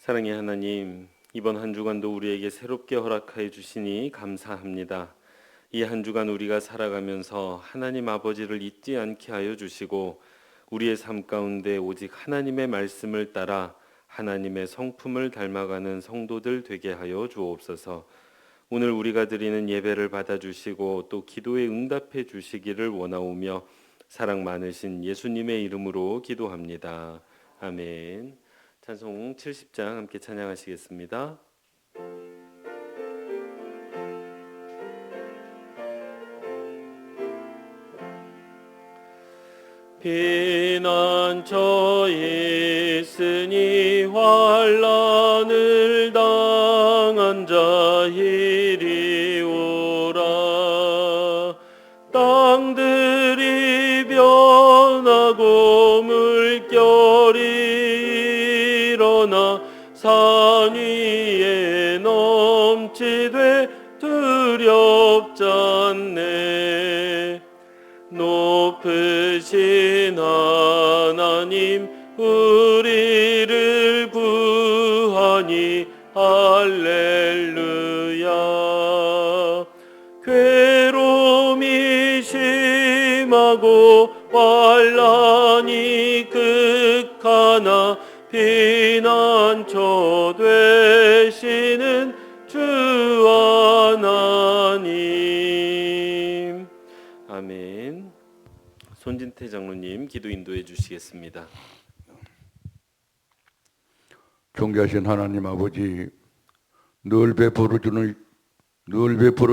사랑의 하나님, 이번 한 주간도 우리에게 새롭게 허락하여 주시니 감사합니다. 이 한 주간 우리가 살아가면서 하나님 아버지를 잊지 않게 하여 주시고 우리의 삶 가운데 오직 하나님의 말씀을 따라 하나님의 성품을 닮아가는 성도들 되게 하여 주옵소서. 오늘 우리가 드리는 예배를 받아주시고 또 기도에 응답해 주시기를 원하오며 사랑 많으신 예수님의 이름으로 기도합니다. 아멘. 찬송 70장 함께 찬양하시겠습니다. 피난처 있으니 환난을 당한 자 이리 오라. 땅들이 변하고 물결이 일어나 산 위에 넘치되 두렵지 않네. 높으신 하나님 우리를 구하니 할렐루야. 괴로움이 심하고 환난이 극하나 피난처 되시는 주 하나님. 아멘. 손진태 장로님 기도 인도해 주시겠습니다. 존귀하신 하나님 아버지, 늘 베풀어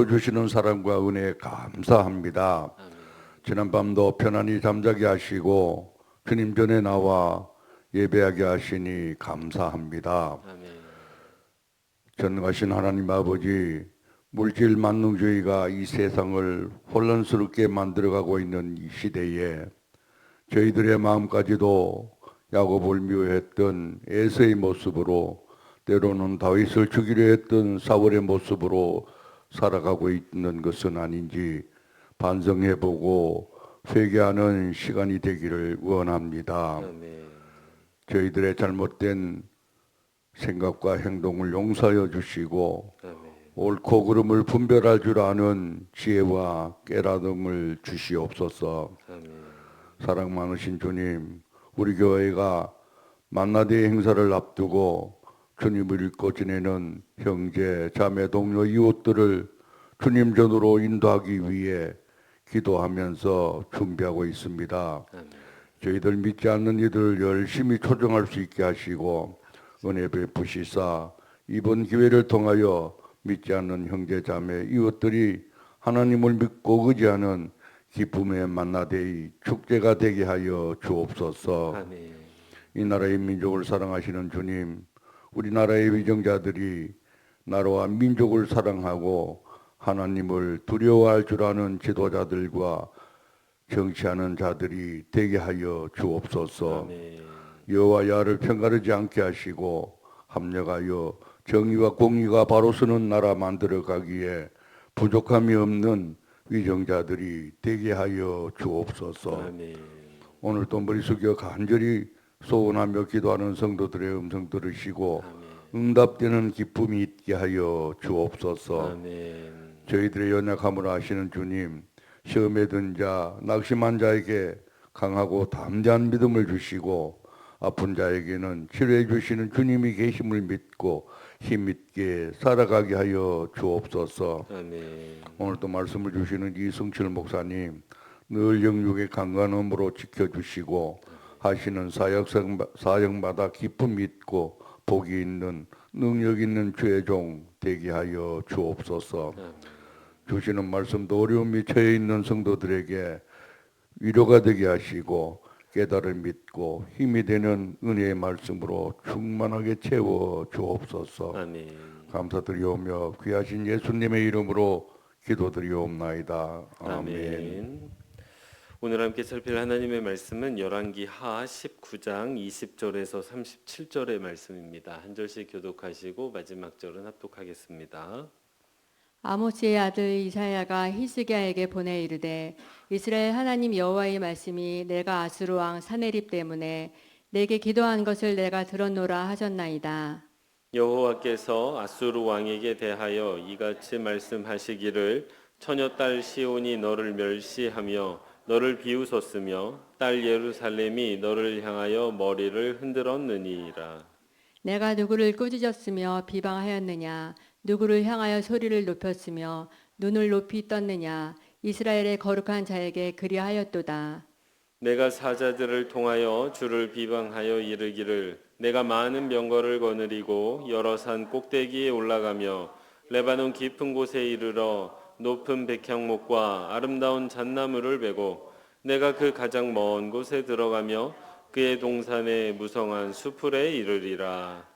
주시는 사랑과 은혜에 감사합니다. 아멘. 지난밤도 편안히 잠자게 하시고 주님 전에 나와 예배하게 하시니 감사합니다. 아멘. 전능하신 하나님 아버지, 물질 만능주의가 이 세상을 혼란스럽게 만들어가고 있는 이 시대에 저희들의 마음까지도 야곱을 미워했던 에서의 모습으로, 때로는 다윗을 죽이려 했던 사울의 모습으로 살아가고 있는 것은 아닌지 반성해보고 회개하는 시간이 되기를 원합니다. 아멘. 저희들의 잘못된 생각과 행동을 용서하여 주시고 아멘. 옳고 그름을 분별할 줄 아는 지혜와 깨달음을 주시옵소서. 아멘. 사랑 많으신 주님, 우리 교회가 만나대 행사를 앞두고 주님을 잊고 지내는 형제, 자매, 동료, 이웃들을 주님 전으로 인도하기 위해 기도하면서 준비하고 있습니다. 아멘. 저희들 믿지 않는 이들을 열심히 초정할 수 있게 하시고 은혜 베푸시사 이번 기회를 통하여 믿지 않는 형제, 자매, 이웃들이 하나님을 믿고 의지하는 기쁨의 만나데이 축제가 되게 하여 주옵소서. 아멘. 이 나라의 민족을 사랑하시는 주님, 우리나라의 위정자들이 나라와 민족을 사랑하고 하나님을 두려워할 줄 아는 지도자들과 정치하는 자들이 되게 하여 주옵소서. 아멘. 여와 야를 편가르지 않게 하시고 합력하여 정의와 공의가 바로 서는 나라 만들어가기에 부족함이 없는 위정자들이 되게 하여 주옵소서. 아멘. 오늘도 머리 숙여 간절히 소원하며 기도하는 성도들의 음성 들으시고 응답되는 기쁨이 있게 하여 주옵소서. 아멘. 저희들의 연약함을 아시는 주님, 시험에 든 자, 낙심한 자에게 강하고 담대한 믿음을 주시고 아픈 자에게는 치료해 주시는 주님이 계심을 믿고 힘있게 살아가게 하여 주옵소서. 아멘. 오늘도 말씀을 주시는 이승철 목사님, 늘 영육의 강건함으로 지켜주시고 하시는 사역마다 기쁨이 있고 복이 있는 능력 있는 주의 종 되게 하여 주옵소서. 주시는 말씀도 어려움이 처해 있는 성도들에게 위로가 되게 하시고 깨달음 믿고 힘이 되는 은혜의 말씀으로 충만하게 채워 주옵소서. 아멘. 감사드리오며 귀하신 예수님의 이름으로 기도드리옵나이다. 아멘. 아멘. 오늘 함께 살필 하나님의 말씀은 열왕기하 19장 20절에서 37절의 말씀입니다. 한 절씩 교독하시고 마지막 절은 합독하겠습니다. 아모스의 아들 이사야가 히스기야에게 보내 이르되 이스라엘 하나님 여호와의 말씀이 내가 아수르 왕 사네립 때문에 내게 기도한 것을 내가 들었노라 하셨나이다. 여호와께서 아수르 왕에게 대하여 이같이 말씀하시기를 처녀딸 시온이 너를 멸시하며 너를 비웃었으며 딸 예루살렘이 너를 향하여 머리를 흔들었느니라. 내가 누구를 꾸짖었으며 비방하였느냐? 누구를 향하여 소리를 높였으며 눈을 높이 떴느냐? 이스라엘의 거룩한 자에게 그리하였도다. 내가 사자들을 통하여 주를 비방하여 이르기를 내가 많은 병거를 거느리고 여러 산 꼭대기에 올라가며 레바논 깊은 곳에 이르러 높은 백향목과 아름다운 잣나무를 베고 내가 그 가장 먼 곳에 들어가며 그의 동산에 무성한 수풀에 이르리라.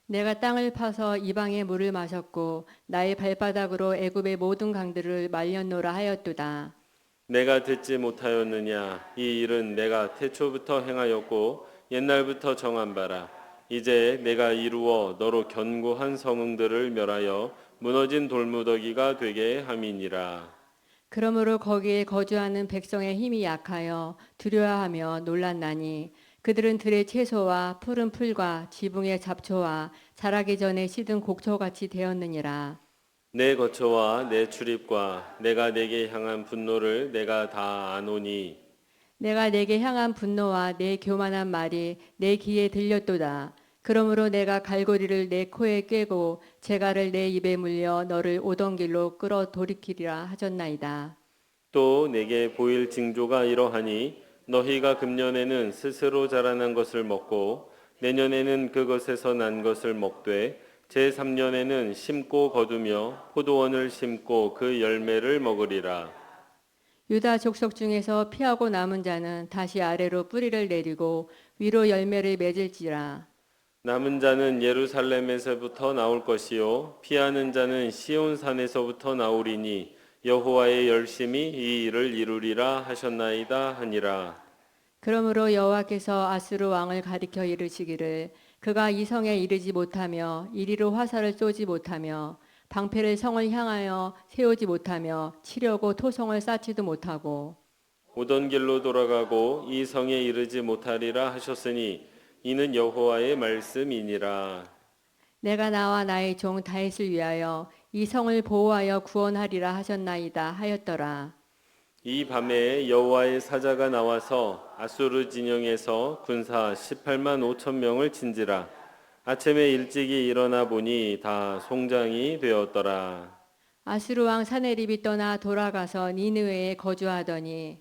내가 땅을 파서 이방의 물을 마셨고 나의 발바닥으로 애굽의 모든 강들을 말렸노라 하였도다. 내가 듣지 못하였느냐? 이 일은 내가 태초부터 행하였고 옛날부터 정한 바라. 이제 내가 이루어 너로 견고한 성읍들을 멸하여 무너진 돌무더기가 되게 함이니라. 그러므로 거기에 거주하는 백성의 힘이 약하여 두려워하며 놀랐나니 그들은 들의 채소와 푸른 풀과 지붕의 잡초와 자라기 전에 시든 곡초같이 되었느니라. 내 거처와 내 출입과 내가 내게 향한 분노를 내가 다 아노니 내가 내게 향한 분노와 내 교만한 말이 내 귀에 들렸도다. 그러므로 내가 갈고리를 내 코에 꿰고 재갈을 내 입에 물려 너를 오던 길로 끌어 돌이키리라 하셨나이다. 또 내게 보일 징조가 이러하니 너희가 금년에는 스스로 자라난 것을 먹고 내년에는 그것에서 난 것을 먹되 제3년에는 심고 거두며 포도원을 심고 그 열매를 먹으리라. 유다 족속 중에서 피하고 남은 자는 다시 아래로 뿌리를 내리고 위로 열매를 맺을지라. 남은 자는 예루살렘에서부터 나올 것이요 피하는 자는 시온산에서부터 나오리니 여호와의 열심이 이 일을 이루리라 하셨나이다 하니라. 그러므로 여호와께서 아수르 왕을 가리켜 이르시기를 그가 이 성에 이르지 못하며 이리로 화살을 쏘지 못하며 방패를 성을 향하여 세우지 못하며 치려고 토성을 쌓지도 못하고 오던 길로 돌아가고 이 성에 이르지 못하리라 하셨으니 이는 여호와의 말씀이니라. 내가 나와 나의 종 다윗을 위하여 이 성을 보호하여 구원하리라 하셨나이다 하였더라. 이 밤에 여호와의 사자가 나와서 아수르 진영에서 군사 18만 5천 명을 친지라. 아침에 일찍이 일어나 보니 다 송장이 되었더라. 아수르 왕 사네립이 떠나 돌아가서 니느웨에 거주하더니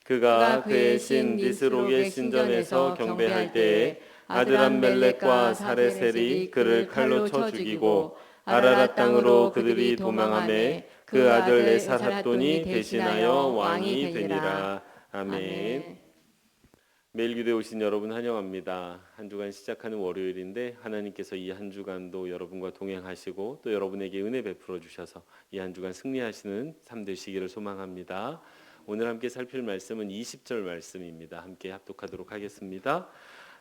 그가 그의 신 니스록의 신전에서 경배할 때에 아드람멜렉과 사레셀이 그를 칼로 쳐 죽이고 아라랏 땅으로 그들이 도망하매 그 아들 에살핫돈이 대신하여 왕이 되니라. 아멘. 매일 기도에 오신 여러분 환영합니다. 한 주간 시작하는 월요일인데 하나님께서 이 한 주간도 여러분과 동행하시고 또 여러분에게 은혜 베풀어 주셔서 이 한 주간 승리하시는 삶 되시기를 소망합니다. 오늘 함께 살필 말씀은 20절 말씀입니다. 함께 합독하도록 하겠습니다.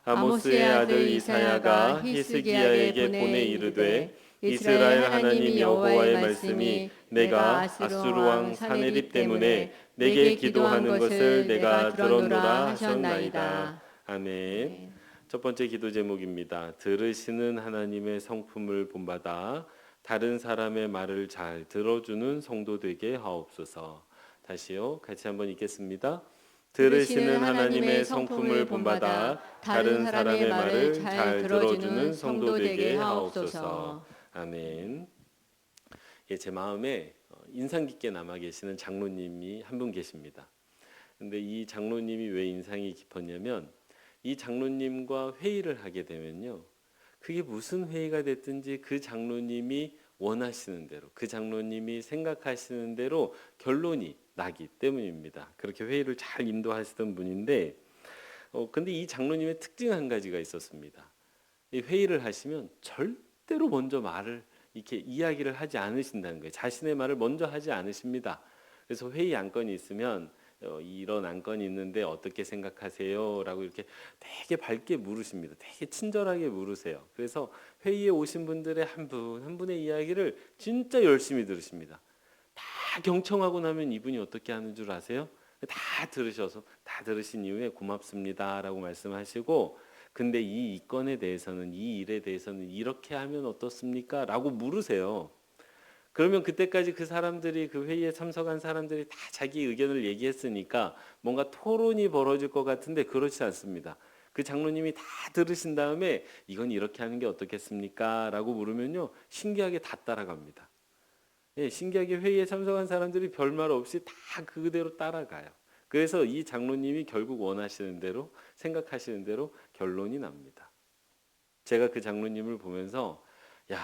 아모스의 아들 이사야가 히스기야에게 보내 이르되 이스라엘 하나님 여호와의 말씀이 내가 아수르 왕 사네립 때문에 내게 기도하는 것을 내가 들었노라 하셨나이다. 아멘. 첫 번째 기도 제목입니다. 들으시는 하나님의 성품을 본받아 다른 사람의 말을 잘 들어주는 성도 되게 하옵소서. 다시요. 같이 한번 읽겠습니다. 들으시는 하나님의 성품을 본받아 다른 사람의 말을 잘 들어주는 성도 되게 하옵소서. 아멘. 예, 제 마음에 인상 깊게 남아 계시는 장로님이 한 분 계십니다. 근데 이 장로님이 왜 인상이 깊었냐면 이 장로님과 회의를 하게 되면요. 그게 무슨 회의가 됐든지 그 장로님이 원하시는 대로 그 장로님이 생각하시는 대로 결론이 나기 때문입니다. 그렇게 회의를 잘 인도하시던 분인데 근데 이 장로님의 특징 한 가지가 있었습니다. 이 회의를 하시면 절대로 먼저 말을 이렇게 이야기를 하지 않으신다는 거예요. 자신의 말을 먼저 하지 않으십니다. 그래서 회의 안건이 있으면 이런 안건이 있는데 어떻게 생각하세요? 라고 이렇게 되게 밝게 물으십니다. 되게 친절하게 물으세요. 그래서 회의에 오신 분들의 한 분 한 분의 이야기를 진짜 열심히 들으십니다. 다 경청하고 나면 이분이 어떻게 하는 줄 아세요? 다 들으셔서 다 들으신 이후에 고맙습니다 라고 말씀하시고 근데 이 건에 대해서는, 이 일에 대해서는 이렇게 하면 어떻습니까? 라고 물으세요. 그러면 그때까지 그 사람들이, 그 회의에 참석한 사람들이 다 자기 의견을 얘기했으니까 뭔가 토론이 벌어질 것 같은데 그렇지 않습니다. 그 장로님이 다 들으신 다음에 이건 이렇게 하는 게 어떻겠습니까? 라고 물으면요, 신기하게 다 따라갑니다. 예, 신기하게 회의에 참석한 사람들이 별말 없이 다 그대로 따라가요. 그래서 이 장로님이 결국 원하시는 대로, 생각하시는 대로 결론이 납니다. 제가 그 장로님을 보면서, 야,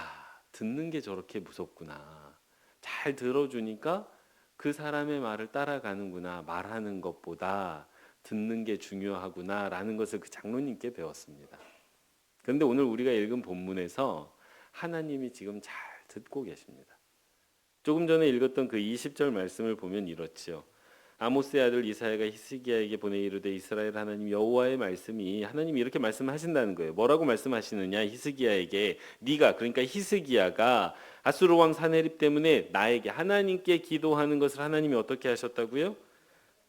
듣는 게 저렇게 무섭구나. 잘 들어주니까 그 사람의 말을 따라가는구나. 말하는 것보다 듣는 게 중요하구나라는 것을 그 장로님께 배웠습니다. 그런데 오늘 우리가 읽은 본문에서 하나님이 지금 잘 듣고 계십니다. 조금 전에 읽었던 그 20절 말씀을 보면 이렇지요. 아모스의 아들 이사야가 히스기야에게 보내 이르되 이스라엘 하나님 여호와의 말씀이, 하나님이 이렇게 말씀하신다는 거예요. 뭐라고 말씀하시느냐? 히스기야에게, 네가, 그러니까 히스기야가 아수르 왕 사네립 때문에 나에게, 하나님께 기도하는 것을 하나님이 어떻게 하셨다고요?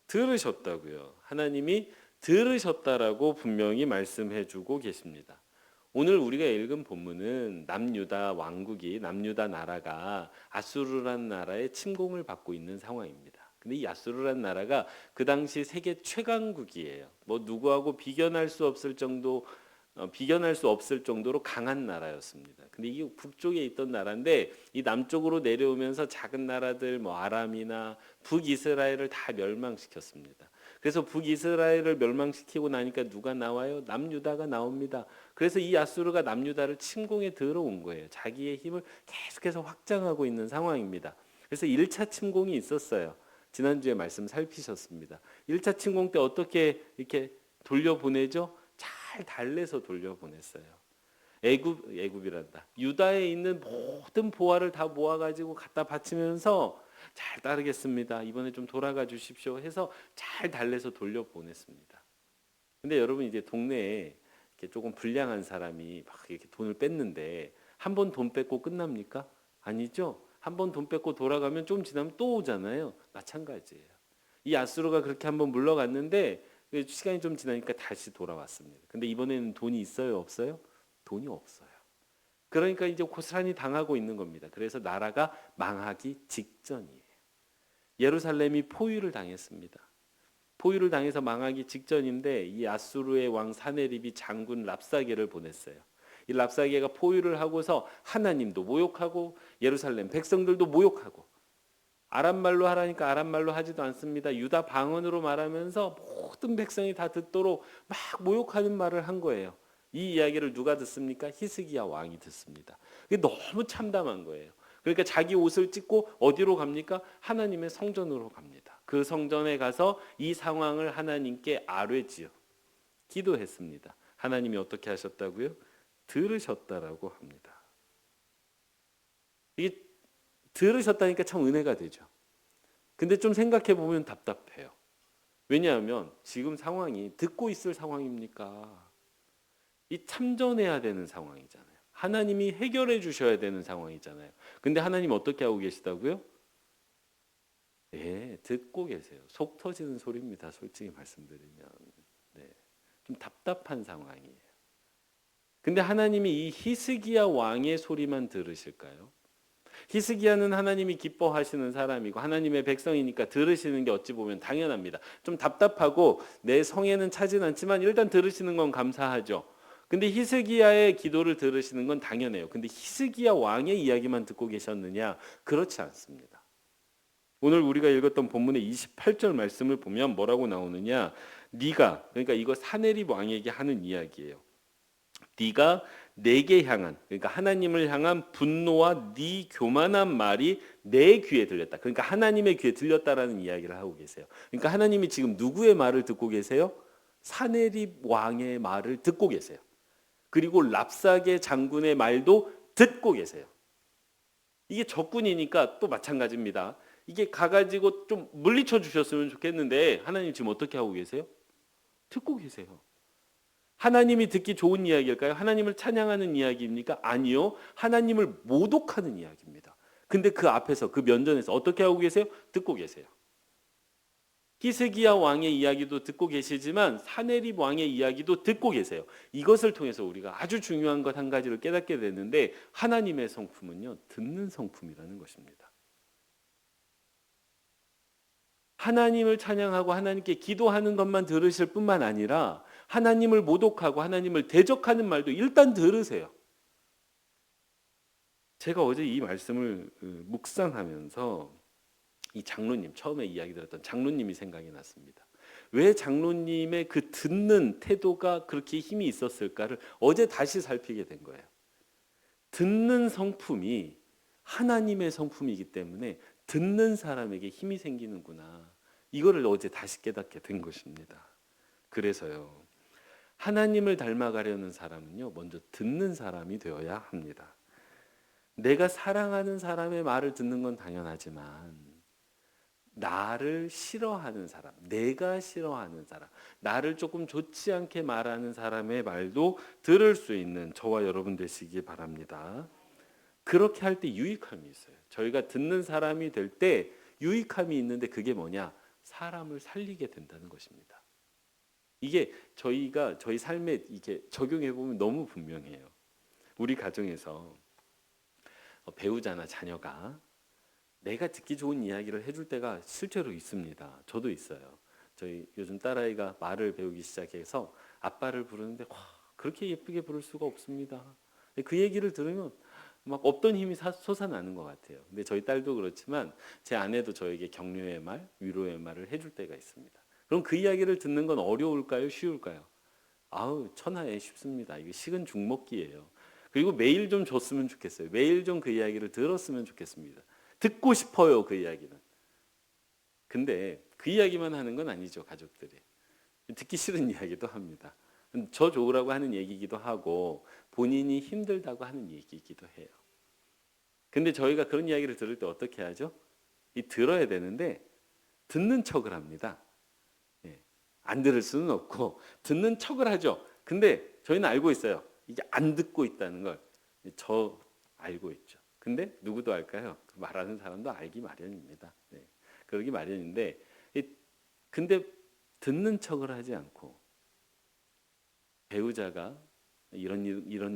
들으셨다고요. 하나님이 들으셨다라고 분명히 말씀해주고 계십니다. 오늘 우리가 읽은 본문은 남유다 왕국이, 남유다 나라가 아수르라는 나라의 침공을 받고 있는 상황입니다. 근데 이 아수르라는 나라가 그 당시 세계 최강국이에요. 뭐 누구하고 비견할 수 없을 정도로 강한 나라였습니다. 근데 이게 북쪽에 있던 나라인데 이 남쪽으로 내려오면서 작은 나라들, 뭐 아람이나 북이스라엘을 다 멸망시켰습니다. 그래서 북이스라엘을 멸망시키고 나니까 누가 나와요? 남유다가 나옵니다. 그래서 이 아수르가 남유다를 침공에 들어온 거예요. 자기의 힘을 계속해서 확장하고 있는 상황입니다. 그래서 1차 침공이 있었어요. 지난주에 말씀 살피셨습니다. 1차 침공 때 어떻게 이렇게 돌려보내죠? 잘 달래서 돌려보냈어요. 애굽이란다. 유다에 있는 모든 보화를 다 모아가지고 갖다 바치면서 잘 따르겠습니다. 이번에 좀 돌아가 주십시오 해서 잘 달래서 돌려보냈습니다. 근데 여러분, 이제 동네에 이렇게 조금 불량한 사람이 막 이렇게 돈을 뺐는데 한 번 돈 뺏고 끝납니까? 아니죠. 한 번 돈 뺏고 돌아가면 좀 지나면 또 오잖아요. 마찬가지예요. 이 아수르가 그렇게 한번 물러갔는데 시간이 좀 지나니까 다시 돌아왔습니다. 근데 이번에는 돈이 있어요, 없어요? 돈이 없어요. 그러니까 이제 고스란히 당하고 있는 겁니다. 그래서 나라가 망하기 직전이에요. 예루살렘이 포위를 당했습니다. 포위를 당해서 망하기 직전인데 이 아수르의 왕 사네립이 장군 랍사게를 보냈어요. 이 랍사게가 포위를 하고서 하나님도 모욕하고 예루살렘 백성들도 모욕하고, 아람말로 하라니까 아람말로 하지도 않습니다. 유다 방언으로 말하면서 모든 백성이 다 듣도록 막 모욕하는 말을 한 거예요. 이 이야기를 누가 듣습니까? 히스기야 왕이 듣습니다. 이게 너무 참담한 거예요. 그러니까 자기 옷을 찢고 어디로 갑니까? 하나님의 성전으로 갑니다. 그 성전에 가서 이 상황을 하나님께 아뢰지요. 기도했습니다. 하나님이 어떻게 하셨다고요? 들으셨다라고 합니다. 이게 들으셨다니까 참 은혜가 되죠. 근데 좀 생각해 보면 답답해요. 왜냐하면 지금 상황이 듣고 있을 상황입니까? 이 참전해야 되는 상황이잖아요. 하나님이 해결해 주셔야 되는 상황이잖아요. 근데 하나님 어떻게 하고 계시다고요? 네, 듣고 계세요. 속 터지는 소리입니다. 솔직히 말씀드리면. 네, 좀 답답한 상황이에요. 근데 하나님이 이 히스기야 왕의 소리만 들으실까요? 히스기야는 하나님이 기뻐하시는 사람이고 하나님의 백성이니까 들으시는 게 어찌 보면 당연합니다. 좀 답답하고 내 성에는 차진 않지만 일단 들으시는 건 감사하죠. 근데 히스기야의 기도를 들으시는 건 당연해요. 근데 히스기야 왕의 이야기만 듣고 계셨느냐? 그렇지 않습니다. 오늘 우리가 읽었던 본문의 28절 말씀을 보면 뭐라고 나오느냐? 네가, 그러니까 이거 사네립 왕에게 하는 이야기예요. 네가 내게 향한, 그러니까 하나님을 향한 분노와 네 교만한 말이 내 귀에 들렸다. 그러니까 하나님의 귀에 들렸다라는 이야기를 하고 계세요. 그러니까 하나님이 지금 누구의 말을 듣고 계세요? 사네립 왕의 말을 듣고 계세요. 그리고 랍사게 장군의 말도 듣고 계세요. 이게 적군이니까 또 마찬가지입니다. 이게 가가지고 좀 물리쳐 주셨으면 좋겠는데 하나님 지금 어떻게 하고 계세요? 듣고 계세요. 하나님이 듣기 좋은 이야기일까요? 하나님을 찬양하는 이야기입니까? 아니요. 하나님을 모독하는 이야기입니다. 근데 그 앞에서, 그 면전에서 어떻게 하고 계세요? 듣고 계세요. 히스기야 왕의 이야기도 듣고 계시지만 사네립 왕의 이야기도 듣고 계세요. 이것을 통해서 우리가 아주 중요한 것 한 가지를 깨닫게 되는데 하나님의 성품은요, 듣는 성품이라는 것입니다. 하나님을 찬양하고 하나님께 기도하는 것만 들으실 뿐만 아니라 하나님을 모독하고 하나님을 대적하는 말도 일단 들으세요. 제가 어제 이 말씀을 묵상하면서 이 장로님, 처음에 이야기 들었던 장로님이 생각이 났습니다. 왜 장로님의 그 듣는 태도가 그렇게 힘이 있었을까를 어제 다시 살피게 된 거예요. 듣는 성품이 하나님의 성품이기 때문에 듣는 사람에게 힘이 생기는구나. 이거를 어제 다시 깨닫게 된 것입니다. 그래서요, 하나님을 닮아가려는 사람은요, 먼저 듣는 사람이 되어야 합니다. 내가 사랑하는 사람의 말을 듣는 건 당연하지만 나를 싫어하는 사람, 내가 싫어하는 사람, 나를 조금 좋지 않게 말하는 사람의 말도 들을 수 있는 저와 여러분 되시기 바랍니다. 그렇게 할 때 유익함이 있어요. 저희가 듣는 사람이 될 때 유익함이 있는데 그게 뭐냐? 사람을 살리게 된다는 것입니다. 이게 저희가 저희 삶에 이게 적용해 보면 너무 분명해요. 우리 가정에서 배우자나 자녀가 내가 듣기 좋은 이야기를 해줄 때가 실제로 있습니다. 저도 있어요. 저희 요즘 딸아이가 말을 배우기 시작해서 아빠를 부르는데 와, 그렇게 예쁘게 부를 수가 없습니다. 그 얘기를 들으면 막 없던 힘이 솟아나는 것 같아요. 근데 저희 딸도 그렇지만 제 아내도 저에게 격려의 말, 위로의 말을 해줄 때가 있습니다. 그럼 그 이야기를 듣는 건 어려울까요? 쉬울까요? 아우, 천하에 쉽습니다. 이거 식은 죽 먹기예요. 그리고 매일 좀 줬으면 좋겠어요. 매일 좀 그 이야기를 들었으면 좋겠습니다. 듣고 싶어요, 그 이야기는. 근데 그 이야기만 하는 건 아니죠, 가족들이. 듣기 싫은 이야기도 합니다. 저 좋으라고 하는 얘기이기도 하고 본인이 힘들다고 하는 얘기이기도 해요. 근데 저희가 그런 이야기를 들을 때 어떻게 하죠? 들어야 되는데 듣는 척을 합니다. 안 들을 수는 없고 듣는 척을 하죠. 근데 저희는 알고 있어요. 이게 안 듣고 있다는 걸. 저 알고 있죠. 근데 누구도 알까요? 말하는 사람도 알기 마련입니다. 그러기 마련인데, 근데 듣는 척을 하지 않고 배우자가 이런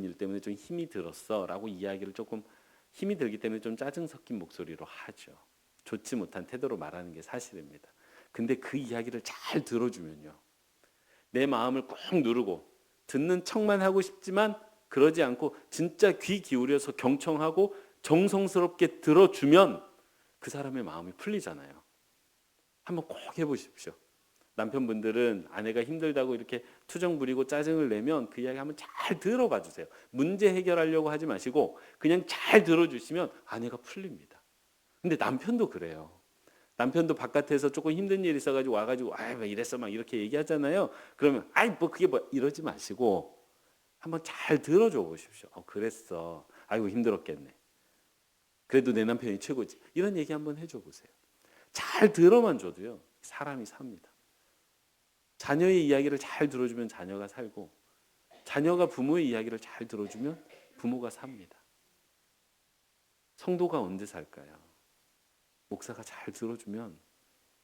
일 때문에 좀 힘이 들었어라고 이야기를 조금 힘이 들기 때문에 좀 짜증 섞인 목소리로 하죠. 좋지 못한 태도로 말하는 게 사실입니다. 근데 그 이야기를 잘 들어주면요, 내 마음을 꾹 누르고 듣는 척만 하고 싶지만 그러지 않고 진짜 귀 기울여서 경청하고 정성스럽게 들어주면 그 사람의 마음이 풀리잖아요. 한번 꼭 해보십시오. 남편분들은 아내가 힘들다고 이렇게 투정 부리고 짜증을 내면 그 이야기 한번 잘 들어봐 주세요. 문제 해결하려고 하지 마시고 그냥 잘 들어주시면 아내가 풀립니다. 근데 남편도 그래요. 남편도 바깥에서 조금 힘든 일이 있어가지고 와가지고 왜 이랬어 막 이렇게 얘기하잖아요. 그러면 뭐 그게 뭐 이러지 마시고 한번 잘 들어줘 보십시오. 그랬어. 아이고 힘들었겠네. 그래도 내 남편이 최고지. 이런 얘기 한번 해줘 보세요. 잘 들어만 줘도요, 사람이 삽니다. 자녀의 이야기를 잘 들어주면 자녀가 살고, 자녀가 부모의 이야기를 잘 들어주면 부모가 삽니다. 성도가 언제 살까요? 목사가 잘 들어주면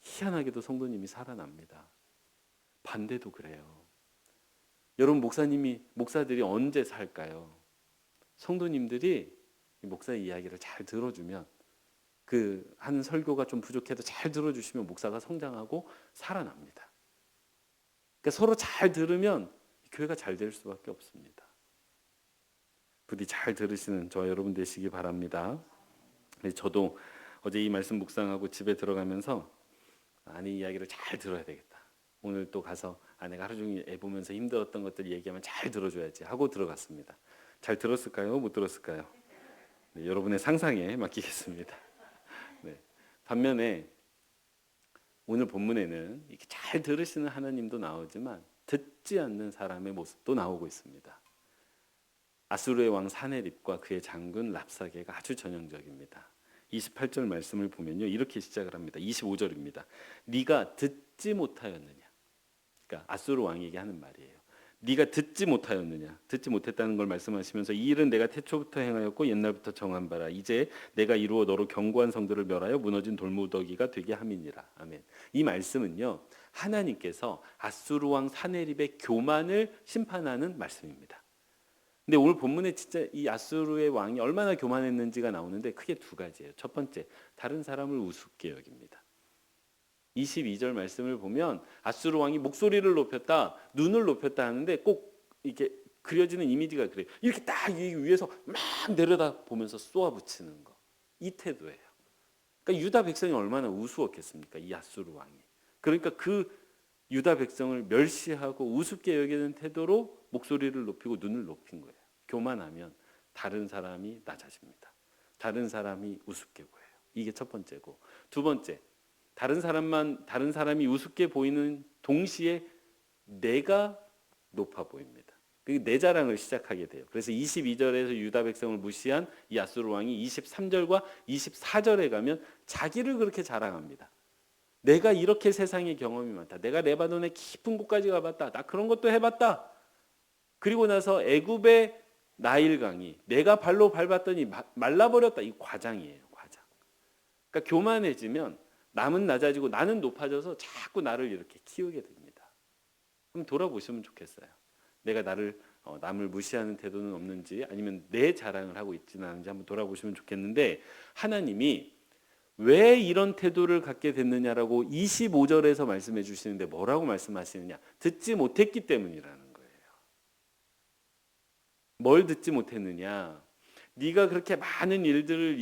희한하게도 성도님이 살아납니다. 반대도 그래요. 여러분, 목사들이 언제 살까요? 성도님들이 목사의 이야기를 잘 들어주면, 그 하는 설교가 좀 부족해도 잘 들어주시면 목사가 성장하고 살아납니다. 그러니까 서로 잘 들으면 교회가 잘 될 수밖에 없습니다. 부디 잘 들으시는 저와 여러분 되시기 바랍니다. 저도 어제 이 말씀 묵상하고 집에 들어가면서 아내 이야기를 잘 들어야 되겠다. 오늘 또 가서 아내가 하루 종일 애 보면서 힘들었던 것들 얘기하면 잘 들어줘야지 하고 들어갔습니다. 잘 들었을까요? 못 들었을까요? 네, 여러분의 상상에 맡기겠습니다. 네. 반면에 오늘 본문에는 이렇게 잘 들으시는 하나님도 나오지만 듣지 않는 사람의 모습도 나오고 있습니다. 아수르의 왕 사네립과 그의 장군 랍사게가 아주 전형적입니다. 28절 말씀을 보면요, 이렇게 시작을 합니다. 25절입니다. 네가 듣지 못하였느냐? 그러니까 아수르 왕에게 하는 말이에요. 네가 듣지 못하였느냐? 듣지 못했다는 걸 말씀하시면서 이 일은 내가 태초부터 행하였고 옛날부터 정한 바라. 이제 내가 이루어 너로 견고한 성들을 멸하여 무너진 돌무더기가 되게 함이니라. 아멘. 이 말씀은요, 하나님께서 아수르 왕 사네립의 교만을 심판하는 말씀입니다. 근데 오늘 본문에 진짜 이 아수르의 왕이 얼마나 교만했는지가 나오는데 크게 두 가지예요. 첫 번째, 다른 사람을 우습게 여깁니다. 22절 말씀을 보면 아수르 왕이 목소리를 높였다, 눈을 높였다 하는데 꼭 이렇게 그려지는 이미지가 그래요. 이렇게 딱 위에서 막 내려다 보면서 쏘아붙이는 거. 이 태도예요. 그러니까 유다 백성이 얼마나 우스웠겠습니까? 이 아수르 왕이. 그러니까 그 유다 백성을 멸시하고 우습게 여기는 태도로 목소리를 높이고 눈을 높인 거예요. 교만하면 다른 사람이 낮아집니다. 다른 사람이 우습게 보여요. 이게 첫 번째고, 두 번째, 다른 사람이 우습게 보이는 동시에 내가 높아 보입니다. 내 자랑을 시작하게 돼요. 그래서 22절에서 유다 백성을 무시한 이 아수르 왕이 23절과 24절에 가면 자기를 그렇게 자랑합니다. 내가 이렇게 세상의 경험이 많다. 내가 레바논의 깊은 곳까지 가봤다. 나 그런 것도 해봤다. 그리고 나서 애굽의 나일강이 내가 발로 밟았더니 말라버렸다. 이 과장이에요. 과장. 그러니까 교만해지면 남은 낮아지고 나는 높아져서 자꾸 나를 이렇게 키우게 됩니다. 그럼 돌아보시면 좋겠어요. 내가 남을 무시하는 태도는 없는지, 아니면 내 자랑을 하고 있지는 않은지 한번 돌아보시면 좋겠는데, 하나님이 왜 이런 태도를 갖게 됐느냐라고 25절에서 말씀해 주시는데 뭐라고 말씀하시느냐? 듣지 못했기 때문이라는 거예요. 뭘 듣지 못했느냐? 네가 그렇게 많은 일들을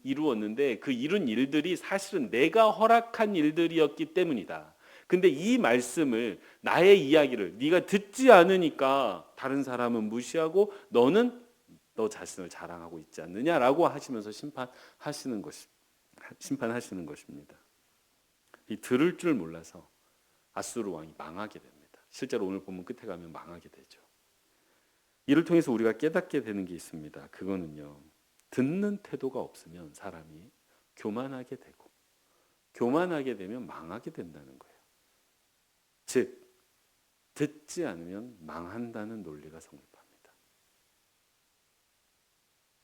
이루었는데 그 이룬 일들이 사실은 내가 허락한 일들이었기 때문이다. 근데 이 말씀을, 나의 이야기를 네가 듣지 않으니까 다른 사람은 무시하고 너는 너 자신을 자랑하고 있지 않느냐라고 하시면서 심판하시는 것입니다. 이 들을 줄 몰라서 아수르 왕이 망하게 됩니다. 실제로 오늘 본문 끝에 가면 망하게 되죠. 이를 통해서 우리가 깨닫게 되는 게 있습니다. 그거는요, 듣는 태도가 없으면 사람이 교만하게 되고, 교만하게 되면 망하게 된다는 거예요. 즉, 듣지 않으면 망한다는 논리가 성립합니다.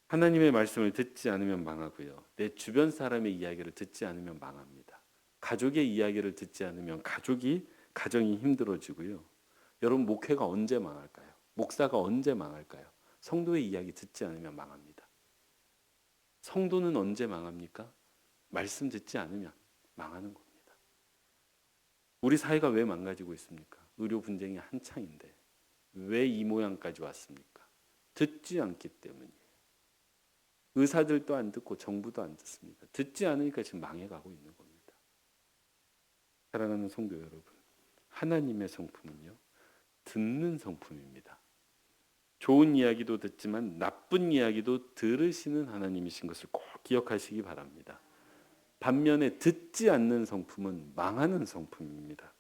하나님의 말씀을 듣지 않으면 망하고요, 내 주변 사람의 이야기를 듣지 않으면 망합니다. 가족의 이야기를 듣지 않으면 가정이 힘들어지고요. 여러분, 목회가 언제 망할까요? 목사가 언제 망할까요? 성도의 이야기 듣지 않으면 망합니다. 성도는 언제 망합니까? 말씀 듣지 않으면 망하는 겁니다. 우리 사회가 왜 망가지고 있습니까? 의료 분쟁이 한창인데 왜 이 모양까지 왔습니까? 듣지 않기 때문이에요. 의사들도 안 듣고 정부도 안 듣습니다. 듣지 않으니까 지금 망해가고 있는 겁니다. 사랑하는 성도 여러분, 하나님의 성품은요, 듣는 성품입니다. 좋은 이야기도 듣지만 나쁜 이야기도 들으시는 하나님이신 것을 꼭 기억하시기 바랍니다. 반면에 듣지 않는 성품은 망하는 성품입니다.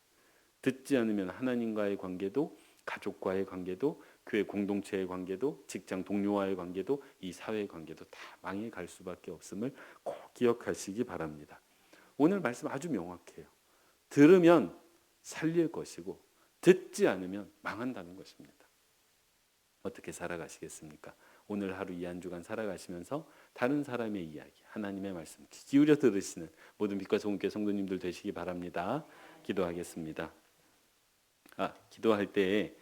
듣지 않으면 하나님과의 관계도, 가족과의 관계도, 교회 공동체의 관계도, 직장 동료와의 관계도, 이 사회의 관계도 다 망해갈 수밖에 없음을 꼭 기억하시기 바랍니다. 오늘 말씀 아주 명확해요. 들으면 살릴 것이고 듣지 않으면 망한다는 것입니다. 어떻게 살아가시겠습니까? 오늘 하루 이 한 주간 살아가시면서 다른 사람의 이야기, 하나님의 말씀 기울여 들으시는 모든 빛과 소금교회 성도님들 되시기 바랍니다. 기도하겠습니다. 기도할 때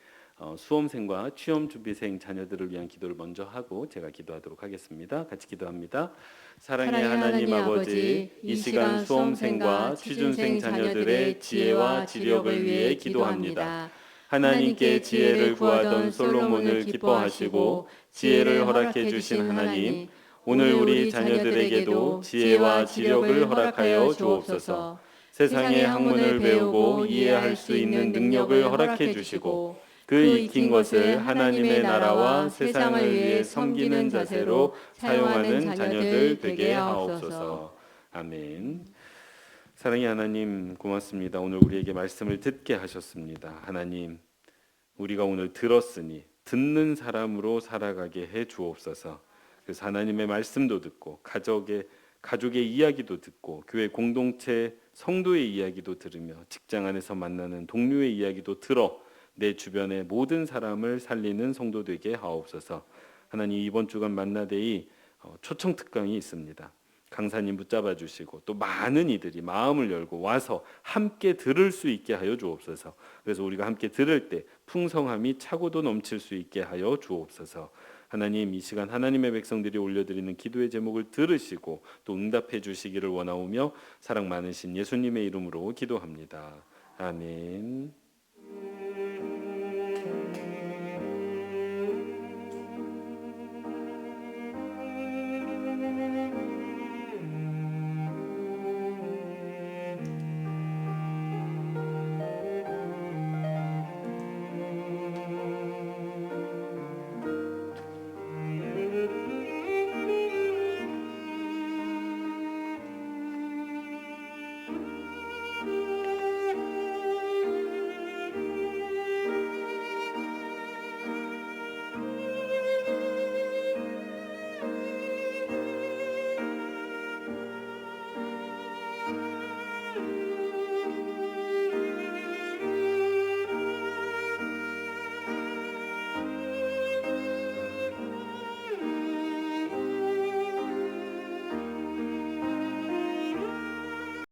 수험생과 취업준비생 자녀들을 위한 기도를 먼저 하고 제가 기도하도록 하겠습니다. 같이 기도합니다. 사랑의 하나님 아버지, 이 시간 수험생과 취준생 자녀들의 지혜와 지력을 위해 기도합니다. 하나님께 지혜를 구하던 솔로몬을 기뻐하시고 지혜를 허락해 주신 하나님, 오늘 우리 자녀들에게도 지혜와 지력을 허락하여 주옵소서. 세상의 학문을 배우고 이해할 수 있는 능력을 허락해 주시고 그 익힌 것을 하나님의 나라와 세상을 위해 섬기는 자세로 사용하는 자녀들 되게 하옵소서. 아멘. 사랑의 하나님, 고맙습니다. 오늘 우리에게 말씀을 듣게 하셨습니다. 하나님, 우리가 오늘 들었으니 듣는 사람으로 살아가게 해 주옵소서. 그래서 하나님의 말씀도 듣고 가족의 이야기도 듣고 교회 공동체 성도의 이야기도 들으며 직장 안에서 만나는 동료의 이야기도 들어 내 주변의 모든 사람을 살리는 성도 되게 하옵소서. 하나님, 이번 주간 만나데이 초청 특강이 있습니다. 강사님 붙잡아 주시고 또 많은 이들이 마음을 열고 와서 함께 들을 수 있게 하여 주옵소서. 그래서 우리가 함께 들을 때 풍성함이 차고도 넘칠 수 있게 하여 주옵소서. 하나님, 이 시간 하나님의 백성들이 올려드리는 기도의 제목을 들으시고 또 응답해 주시기를 원하오며 사랑 많으신 예수님의 이름으로 기도합니다. 아멘.